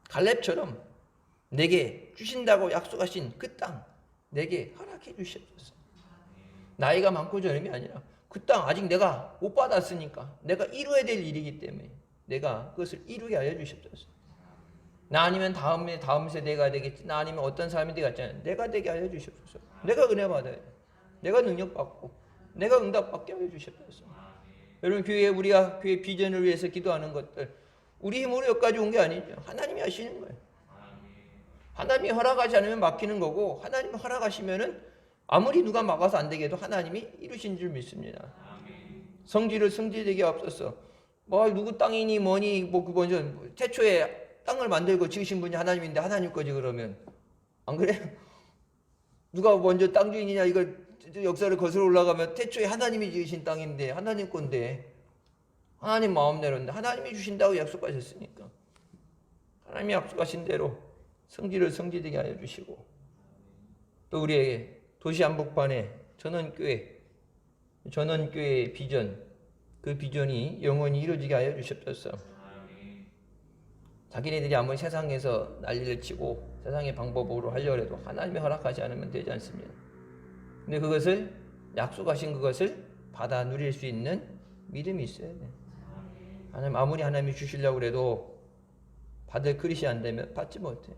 갈렙처럼 내게 주신다고 약속하신 그 땅 내게 허락해 주시옵소서. 나이가 많고 저름이 아니라 그 땅 아직 내가 못 받았으니까 내가 이루어야 될 일이기 때문에 내가 그것을 이루게 하여 주시옵소서. 나 아니면 다음 세대가 되겠지, 나 아니면 어떤 사람이 되겠잖아요. 내가 되게 하여 주시옵소서. 내가 은혜 받아야 돼. 내가 능력 받고 내가 응답 받게 하여 주시옵소서. 여러분, 우리가 교회 비전을 위해서 기도하는 것들 우리 힘으로 여기까지 온 게 아니죠. 하나님이 하시는 거예요. 하나님이 허락하지 않으면 막히는 거고, 하나님이 허락하시면은 아무리 누가 막아서 안 되게 해도 하나님이 이루신 줄 믿습니다. 성지를 성지되게 앞서서 누구 땅이니 뭐니 먼저 태초에 땅을 만들고 지으신 분이 하나님인데 하나님 거지 그러면 안 그래요? 누가 먼저 땅 주인이냐, 이거 역사를 거슬러 올라가면 태초에 하나님이 지으신 땅인데 하나님 건데 하나님 마음대로인데 하나님이 주신다고 약속하셨으니까 하나님이 약속하신 대로 성지를 성지되게 하여 주시고, 또 우리에게 도시 한복판에 전원교회의 비전, 그 비전이 영원히 이루어지게 하여 주셨소서. 자기네들이 아무리 세상에서 난리를 치고 세상의 방법으로 하려고 해도 하나님이 허락하지 않으면 되지 않습니다. 근데 그것을, 약속하신 그것을 받아 누릴 수 있는 믿음이 있어야 돼. 아무리 하나님이 주시려고 해도 받을 그릇이 안 되면 받지 못해.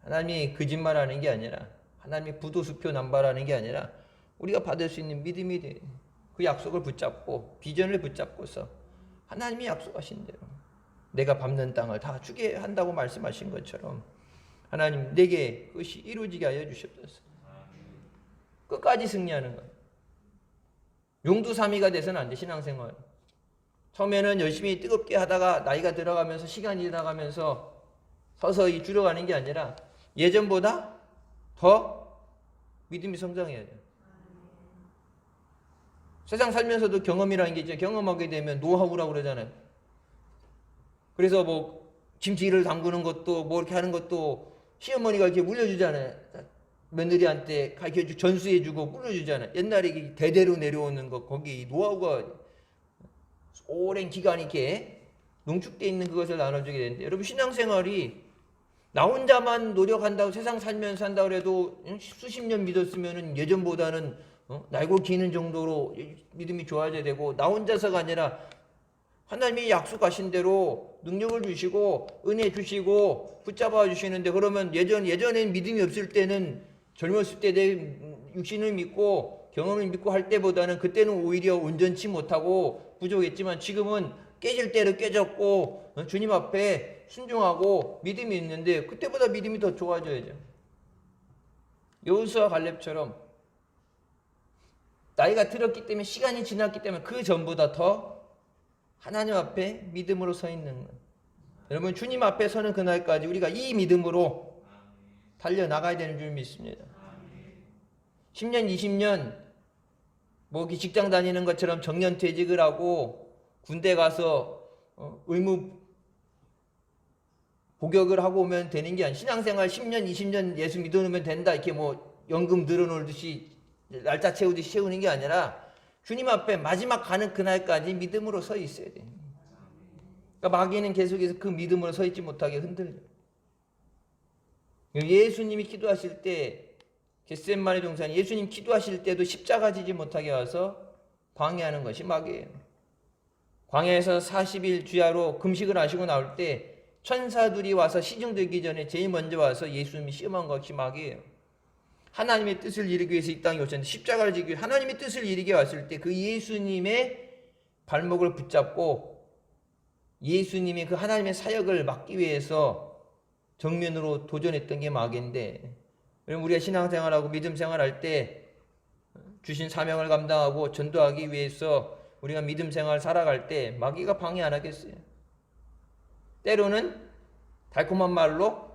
하나님이 거짓말하는 게 아니라, 하나님이 부도수표 남발하는 게 아니라 우리가 받을 수 있는 믿음이 돼. 그 약속을 붙잡고 비전을 붙잡고서 하나님이 약속하신 대로 내가 밟는 땅을 다 주게 한다고 말씀하신 것처럼 하나님 내게 그것이 이루어지게 하여 주시옵소서. 끝까지 승리하는 거예요. 용두사미가 돼서는 안 돼. 신앙생활 처음에는 열심히 뜨겁게 하다가 나이가 들어가면서 시간이 지나가면서 서서히 줄어가는 게 아니라 예전보다 더 믿음이 성장해야 돼요. 세상 살면서도 경험이라는 게 이제 경험하게 되면 노하우라고 그러잖아요. 그래서 김치를 담그는 것도 이렇게 하는 것도 시어머니가 이렇게 물려주잖아요. 며느리한테 가르쳐주고 전수해주고 물려주잖아요. 옛날에 이게 대대로 내려오는 거, 거기 노하우가 오랜 기간 이렇게 농축되어 있는 그것을 나눠주게 되는데, 여러분 신앙생활이 나 혼자만 노력한다고 세상 살면서 한다고 해도 수십 년 믿었으면 예전보다는 날고 기는 정도로 믿음이 좋아져야 되고, 나 혼자서가 아니라 하나님이 약속하신 대로 능력을 주시고 은혜 주시고 붙잡아 주시는데, 그러면 예전엔 믿음이 없을 때는 젊었을 때 내 육신을 믿고 경험을 믿고 할 때보다는 그때는 오히려 온전치 못하고 부족했지만 지금은 깨질 대로 깨졌고 주님 앞에 순종하고 믿음이 있는데 그때보다 믿음이 더 좋아져야죠. 여호수아 갈렙처럼 나이가 들었기 때문에, 시간이 지났기 때문에 그 전보다 더 하나님 앞에 믿음으로 서 있는 거예요. 여러분, 주님 앞에 서는 그날까지 우리가 이 믿음으로 달려나가야 되는 줄 믿습니다. 10년, 20년 직장 다니는 것처럼 정년퇴직을 하고 군대 가서 의무 복역을 하고 오면 되는 게 아니라, 신앙생활 10년, 20년 예수 믿어놓으면 된다, 이렇게 연금 늘어놓듯이 날짜 채우듯이 채우는 게 아니라 주님 앞에 마지막 가는 그날까지 믿음으로 서 있어야 돼. 그러니까 마귀는 계속해서 그 믿음으로 서 있지 못하게 흔들려. 예수님이 기도하실 때 겟세마네 동산 예수님 기도하실 때도 십자가 지지 못하게 와서 방해하는 것이 마귀예요. 광야에서 40일 주야로 금식을 하시고 나올 때 천사들이 와서 시중되기 전에 제일 먼저 와서 예수님이 시험한 것이 마귀예요. 하나님의 뜻을 이루기 위해서 이 땅에 오셨는데 십자가를 지기 위해 하나님의 뜻을 이루게 왔을 때 그 예수님의 발목을 붙잡고 예수님이 그 하나님의 사역을 막기 위해서 정면으로 도전했던 게 마귀인데, 우리가 신앙생활하고 믿음 생활할 때 주신 사명을 감당하고 전도하기 위해서 우리가 믿음 생활 살아갈 때 마귀가 방해 안 하겠어요. 때로는 달콤한 말로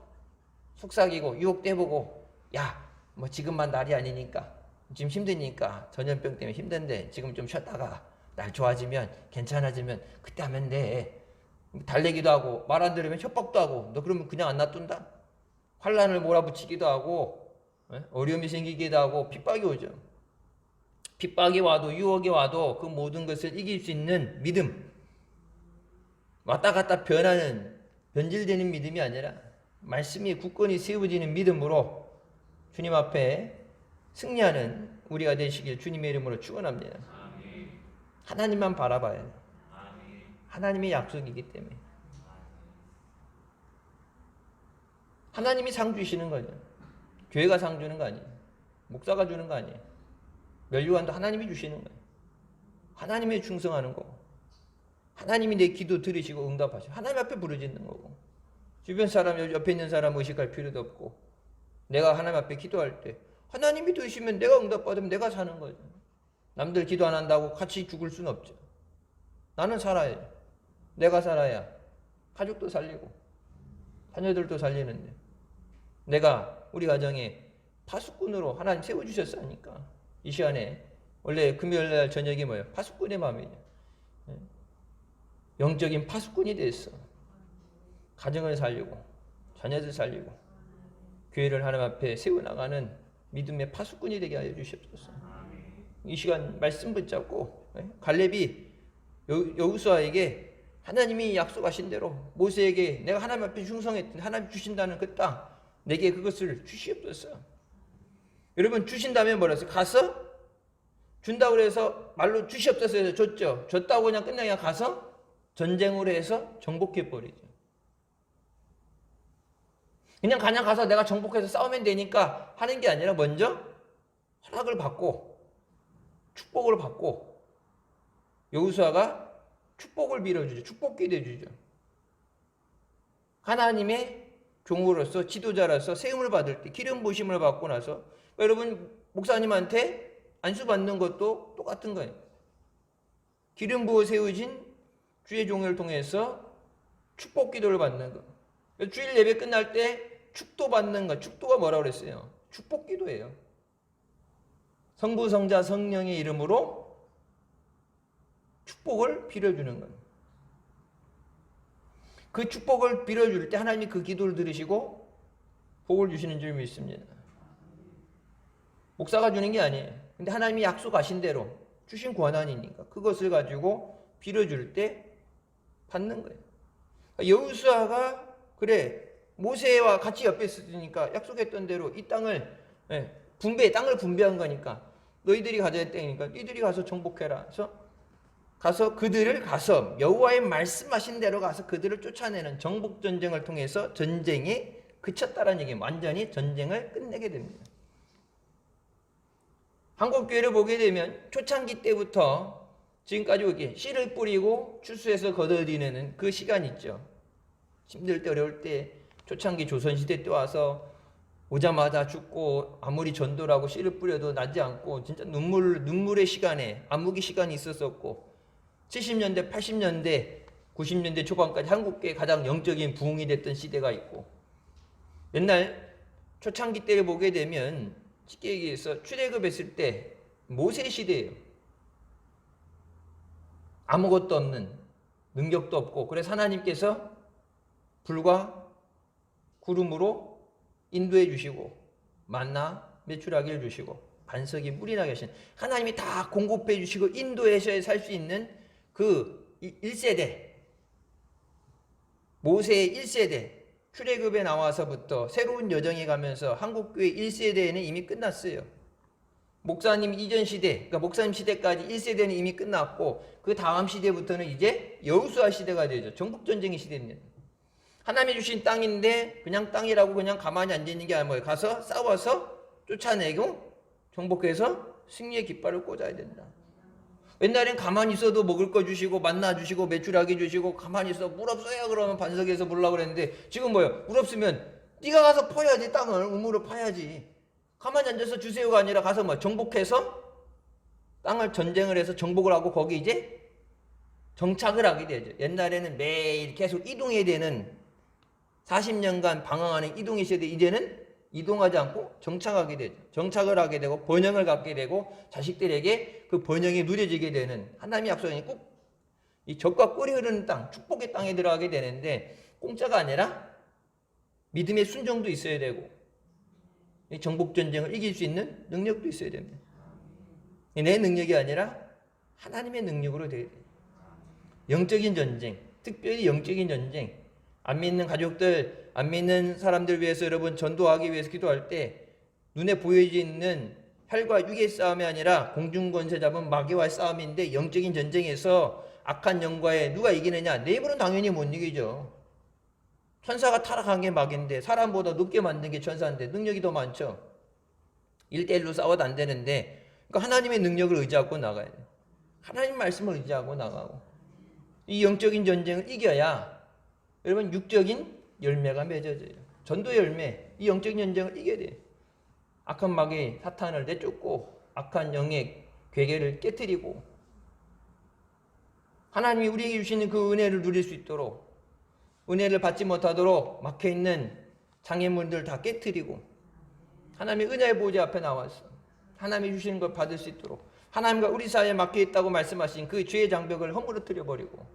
속삭이고 유혹도 해보고, 야, 뭐 지금만 날이 아니니까, 지금 힘드니까, 전염병 때문에 힘든데 지금 좀 쉬었다가 날 좋아지면 괜찮아지면 그때 하면 돼. 달래기도 하고 말 안 들으면 협박도 하고, 너 그러면 그냥 안 놔둔다. 환란을 몰아붙이기도 하고 어려움이 생기기도 하고 핍박이 오죠. 핍박이 와도 유혹이 와도 그 모든 것을 이길 수 있는 믿음, 왔다 갔다 변하는 변질되는 믿음이 아니라 말씀이 굳건히 세워지는 믿음으로 주님 앞에 승리하는 우리가 되시길 주님의 이름으로 축원합니다. 하나님만 바라봐야 해요. 하나님의 약속이기 때문에. 하나님이 상 주시는 거죠. 교회가 상 주는 거 아니에요. 목사가 주는 거 아니에요. 멸류관도 하나님이 주시는 거예요. 하나님의 충성하는 거고, 하나님이 내 기도 들으시고 응답하시고 하나님 앞에 부르짖는 거고, 주변 사람, 옆에 있는 사람 의식할 필요도 없고, 내가 하나님 앞에 기도할 때 하나님이 도우시면 내가 응답받으면 내가 사는 거죠. 남들 기도 안 한다고 같이 죽을 수는 없죠. 나는 살아야죠. 내가 살아야 가족도 살리고 자녀들도 살리는데, 내가 우리 가정에 파수꾼으로 하나님 세워주셨으니까 이 시간에, 원래 금요일날 저녁이 뭐예요? 파수꾼의 마음이죠. 영적인 파수꾼이 됐어. 가정을 살리고 자녀들 살리고 교회를 하나님 앞에 세워나가는 믿음의 파수꾼이 되게 하여 주시옵소서. 이 시간 말씀 붙잡고 갈렙이 여호수아에게 하나님이 약속하신 대로 모세에게 내가 하나님 앞에 충성했더니 하나님 주신다는 그 땅, 내게 그것을 주시옵소서. 여러분, 주신다면 뭐라서 가서 준다고 해서 말로 주시옵소서 해서 줬죠. 줬다고 그냥 끝나냐, 가서 전쟁으로 해서 정복해버리죠. 그냥 가서 내가 정복해서 싸우면 되니까 하는 게 아니라 먼저 허락을 받고 축복을 받고 여호수아가 축복을 빌어주죠. 축복기도 해주죠. 하나님의 종으로서 지도자로서 세움을 받을 때 기름 부심을 받고 나서, 여러분 목사님한테 안수 받는 것도 똑같은 거예요. 기름 부어 세우신 주의 종을 통해서 축복 기도를 받는 거. 주일 예배 끝날 때 축도 받는 거. 축도가 뭐라고 그랬어요? 축복 기도예요. 성부, 성자, 성령의 이름으로 축복을 빌어주는 거예요. 그 축복을 빌어줄 때 하나님이 그 기도를 들으시고 복을 주시는 줄 믿습니다. 목사가 주는 게 아니에요. 근데 하나님이 약속하신 대로 주신 권한이니까 그것을 가지고 빌어줄 때 받는 거예요. 여호수아가 그래 모세와 같이 옆에 있으니까 약속했던 대로 이 땅을 땅을 분배한 거니까 너희들이 가져야 땅이니까 너희들이 가서 정복해라. 그래서 그들을 여호와의 말씀하신 대로 가서 그들을 쫓아내는 정복 전쟁을 통해서 전쟁이 그쳤다라는 얘기예요. 완전히 전쟁을 끝내게 됩니다. 한국 교회를 보게 되면 초창기 때부터 지금까지 이렇게 씨를 뿌리고 추수해서 거둬들이는 그 시간 있죠. 힘들 때 어려울 때 초창기 조선시대 때 와서 오자마자 죽고 아무리 전도를 하고 씨를 뿌려도 나지 않고 진짜 눈물의 시간에 암흑의 시간이 있었었고, 70년대, 80년대, 90년대 초반까지 한국교회 가장 영적인 부흥이 됐던 시대가 있고, 옛날 초창기 때를 보게 되면 쉽게 얘기해서 출애굽했을 때 모세 시대예요. 아무것도 없는, 능력도 없고, 그래서 하나님께서 불과 구름으로 인도해 주시고 만나 메추라기를 주시고 반석이 물이 나게 하신 하나님이 다 공급해 주시고 인도해서 살 수 있는 그 1세대 모세의 1세대 출애굽에 나와서부터 새로운 여정에 가면서 한국교회 1세대에는 이미 끝났어요. 목사님 이전 시대, 그러니까 목사님 시대까지 1세대는 이미 끝났고 그 다음 시대부터는 이제 여호수아 시대가 되죠. 정복전쟁의 시대입니다. 하나님이 주신 땅인데 그냥 땅이라고 그냥 가만히 앉아있는 게 아니고 가서 싸워서 쫓아내고 정복해서 승리의 깃발을 꽂아야 된다. 옛날엔 가만히 있어도 먹을 거 주시고 만나 주시고 메추라기 주시고 가만히 있어 물 없어요 그러면 반석에서 물라고 그랬는데 지금 뭐예요? 물 없으면 네가 가서 퍼야지. 땅을 우물을 파야지. 가만히 앉아서 주세요가 아니라 가서 뭐 정복해서 땅을 전쟁을 해서 정복을 하고 거기 이제 정착을 하게 되죠. 옛날에는 매일 계속 이동해야 되는 40년간 방황하는 이동의 시대 이제는 이동하지 않고 정착하게 되죠. 정착을 하게 되고 번영을 갖게 되고 자식들에게 그 번영이 누려지게 되는 하나님의 약속이 꼭 이 젖과 꿀이 흐르는 땅, 축복의 땅에 들어가게 되는데 공짜가 아니라 믿음의 순종도 있어야 되고 이 정복전쟁을 이길 수 있는 능력도 있어야 됩니다. 내 능력이 아니라 하나님의 능력으로 되어야 돼요. 영적인 전쟁, 특별히 영적인 전쟁. 안 믿는 가족들, 안 믿는 사람들 위해서 여러분 전도하기 위해서 기도할 때 눈에 보여지는 혈과 육의 싸움이 아니라 공중권세 잡은 마귀와의 싸움인데 영적인 전쟁에서 악한 영과에 누가 이기느냐? 내 힘으로는 당연히 못 이기죠. 천사가 타락한 게 마귀인데 사람보다 높게 만든 게 천사인데 능력이 더 많죠. 1대1로 싸워도 안 되는데 그러니까 하나님의 능력을 의지하고 나가야 돼요. 하나님 말씀을 의지하고 나가고 이 영적인 전쟁을 이겨야 여러분 육적인 열매가 맺어져요. 전도의 열매, 이 영적인 전쟁을 이겨야 돼요. 악한 마귀 사탄을 내쫓고 악한 영의 괴계를 깨뜨리고 하나님이 우리에게 주시는 그 은혜를 누릴 수 있도록 은혜를 받지 못하도록 막혀있는 장애물들 다 깨뜨리고 하나님의 은혜의 보좌 앞에 나와서 하나님이 주시는 걸 받을 수 있도록 하나님과 우리 사이에 막혀있다고 말씀하신 그 죄의 장벽을 허물어뜨려 버리고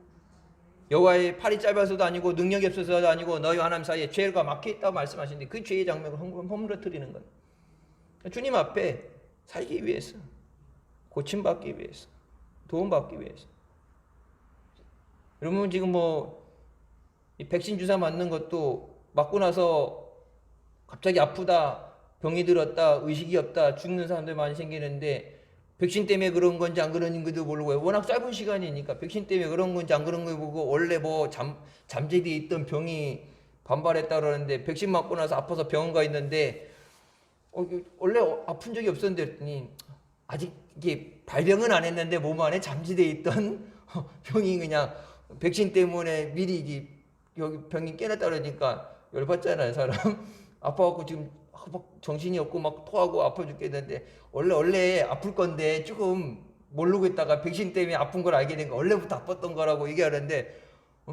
여호와의 팔이 짧아서도 아니고 능력이 없어서도 아니고 너희와 하나님 사이에 죄가 막혀있다고 말씀하시는데 그 죄의 장벽을 허물어뜨리는 거예요. 주님 앞에 살기 위해서 고침받기 위해서 도움받기 위해서 여러분 지금 이 백신 주사 맞는 것도 맞고 나서 갑자기 아프다, 병이 들었다, 의식이 없다, 죽는 사람들 많이 생기는데 백신 때문에 그런 건지 안 그런 건지도 모르고 워낙 짧은 시간이니까 백신 때문에 그런 건지 안 그런 건지 보고 원래 잠재되어 있던 병이 반발했다 그러는데 백신 맞고 나서 아파서 병원 가 있는데 원래 아픈 적이 없었는데 그랬더니 아직 이게 발병은 안 했는데 몸 안에 잠재되어 있던 병이 그냥 백신 때문에 미리 여기 병이 깨났다 그러니까 열받잖아요 사람. 아파갖고 지금 막 정신이 없고 막 토하고 아파 죽겠는데 원래 아플 건데 조금 모르고 있다가 백신 때문에 아픈 걸 알게 된 거 원래부터 아팠던 거라고 얘기하는데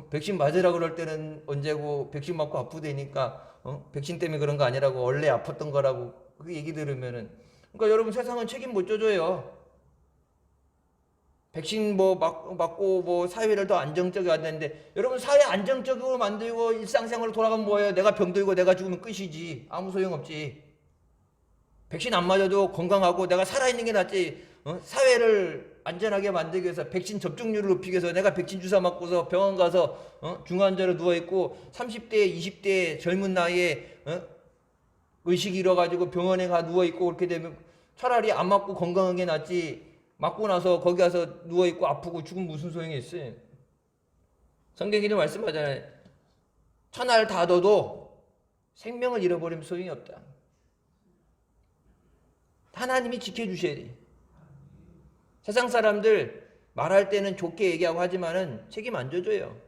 백신 맞으라 그럴 때는 언제고 백신 맞고 아프다니까 백신 때문에 그런 거 아니라고 원래 아팠던 거라고 그 얘기 들으면은 그러니까 여러분 세상은 책임 못 져줘요. 백신 맞고 사회를 더 안정적이게 하는데 여러분 사회 안정적으로 만들고 일상생활로 돌아가면 뭐예요? 내가 병들고 내가 죽으면 끝이지. 아무 소용없지. 백신 안 맞아도 건강하고 내가 살아있는 게 낫지. 사회를 안전하게 만들기 위해서 백신 접종률을 높이기 위해서 내가 백신 주사 맞고서 병원 가서 중환자로 누워있고 30대 20대 젊은 나이에 의식 잃어가지고 병원에 가 누워있고 그렇게 되면 차라리 안 맞고 건강한 게 낫지. 맞고 나서 거기 가서 누워있고 아프고 죽으면 무슨 소용이 있어요. 성경에도 말씀하잖아요. 천하를 다 얻어도 생명을 잃어버리면 소용이 없다. 하나님이 지켜주셔야 돼요. 세상 사람들 말할 때는 좋게 얘기하고 하지만은 책임 안 져줘요.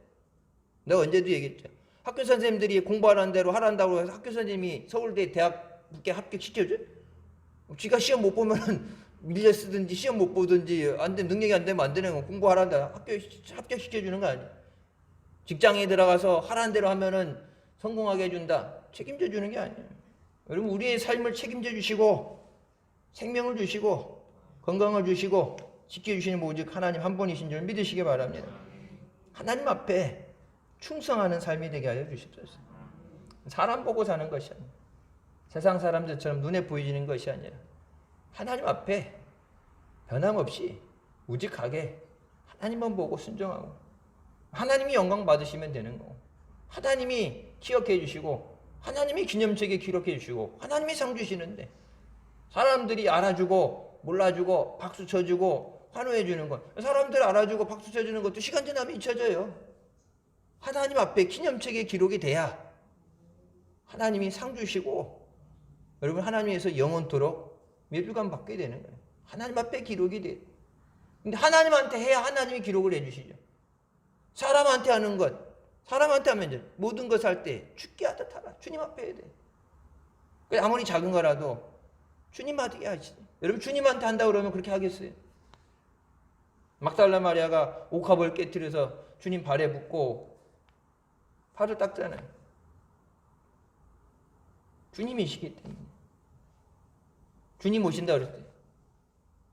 내가 언제도 얘기했죠. 학교 선생님들이 공부하라는 대로 하란다고 해서 학교 선생님이 서울대 대학 합격시켜줘? 지가 시험 못 보면은 밀려 쓰든지 시험 못 보든지 안 되면 능력이 안 되면 안 되는 거 공부하란다 합격시켜주는 거 아니야. 직장에 들어가서 하라는 대로 하면은 성공하게 해준다. 책임져 주는 게 아니에요. 여러분 우리의 삶을 책임져 주시고 생명을 주시고 건강을 주시고 지켜주시는 오직 하나님 한 분이신 줄 믿으시기 바랍니다. 하나님 앞에 충성하는 삶이 되게 하여 주십시오. 사람 보고 사는 것이 아니라 세상 사람들처럼 눈에 보이는 것이 아니라 하나님 앞에 변함없이 우직하게 하나님만 보고 순종하고 하나님이 영광 받으시면 되는 거고 하나님이 기억해 주시고 하나님이 기념책에 기록해 주시고 하나님이 상 주시는데 사람들이 알아주고 몰라주고 박수 쳐주고 환호해 주는 것 사람들 알아주고 박수 쳐주는 것도 시간 지나면 잊혀져요. 하나님 앞에 기념책에 기록이 돼야 하나님이 상 주시고 여러분 하나님에서 영원토록 멸류관 받게 되는 거예요. 하나님 앞에 기록이 돼. 근데 하나님한테 해야 하나님이 기록을 해주시죠. 사람한테 하는 것, 사람한테 하면 이제 모든 것을 할 때 죽게 하듯 하라. 주님 앞에 해야 돼. 아무리 작은 거라도 주님한테 하지. 여러분 주님한테 한다고 그러면 그렇게 하겠어요? 막달라 마리아가 옥합을 깨뜨려서 주님 발에 붓고 발을 닦잖아요. 주님이시기 때문에. 주님 오신다 그랬어요.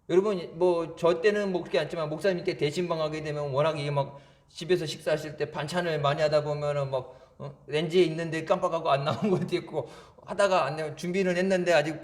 여러분 뭐 저 때는 뭐 그렇게 않지만 목사님 때 대신방하게 되면 워낙 이게 막 집에서 식사하실 때 반찬을 많이 하다 보면은 막 렌즈에 있는데 깜빡하고 안 나온 것도 있고 하다가 안 내고 준비는 했는데 아직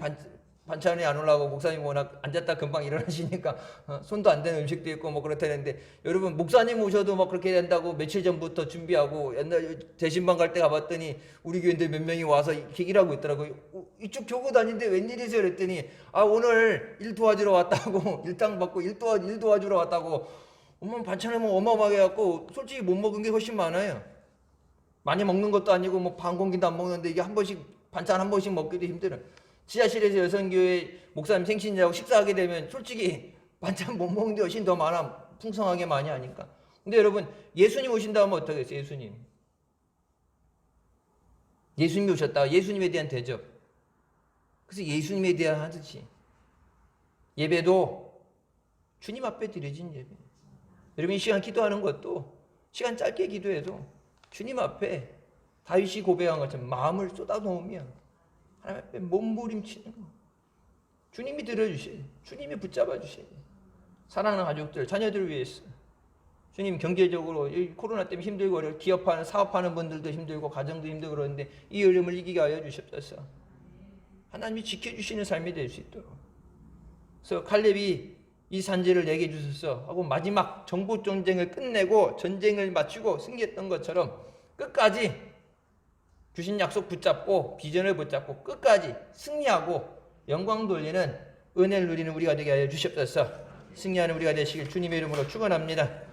반찬이 안 올라오고 목사님 워낙 앉았다 금방 일어나시니까 손도 안 되는 음식도 있고 뭐 그렇다는데 여러분 목사님 오셔도 막 그렇게 된다고 며칠 전부터 준비하고 옛날 대신방 갈 때 가봤더니 우리 교인들 몇 명이 와서 이렇게 일하고 있더라고요. 이쪽 교구 다니는데 웬일이세요? 그랬더니 오늘 일 도와주러 왔다고 일당 받고 일 도와주러 왔다고 엄마 반찬을 뭐 어마어마하게 갖고 솔직히 못 먹은 게 훨씬 많아요. 많이 먹는 것도 아니고 뭐 반 공기도 안 먹는데 이게 한 번씩 반찬 한 번씩 먹기도 힘들어요. 지하실에서 여성교회 목사님 생신자하고 식사하게 되면 솔직히 반찬 못 먹는 데 훨씬 더 많아. 풍성하게 많이 하니까. 근데 여러분 예수님 오신다 하면 어떻게 했어요? 예수님이 오셨다. 예수님에 대한 대접. 그래서 예수님에 대한 하듯이 예배도 주님 앞에 드려진 예배. 여러분 이 시간 기도하는 것도 시간 짧게 기도해도 주님 앞에 다윗이 고백한 것처럼 마음을 쏟아놓으면 하나님 앞에 몸부림치는 거. 주님이 들어주셔야 돼. 주님이 붙잡아 주셔야 돼. 사랑하는 가족들, 자녀들을 위해서. 주님 경제적으로 이 코로나 때문에 힘들고 기업하는 사업하는 분들도 힘들고 가정도 힘들고 그러는데 이 어려움을 이기게 하여 주셨어서 하나님이 지켜주시는 삶이 될 수 있도록. 그래서 칼렙이 이 산지를 내게 주소서 하고 마지막 정복 전쟁을 끝내고 전쟁을 마치고 승리했던 것처럼 끝까지 주신 약속 붙잡고 비전을 붙잡고 끝까지 승리하고 영광 돌리는 은혜를 누리는 우리가 되게 하여 주시옵소서. 승리하는 우리가 되시길 주님의 이름으로 축원합니다.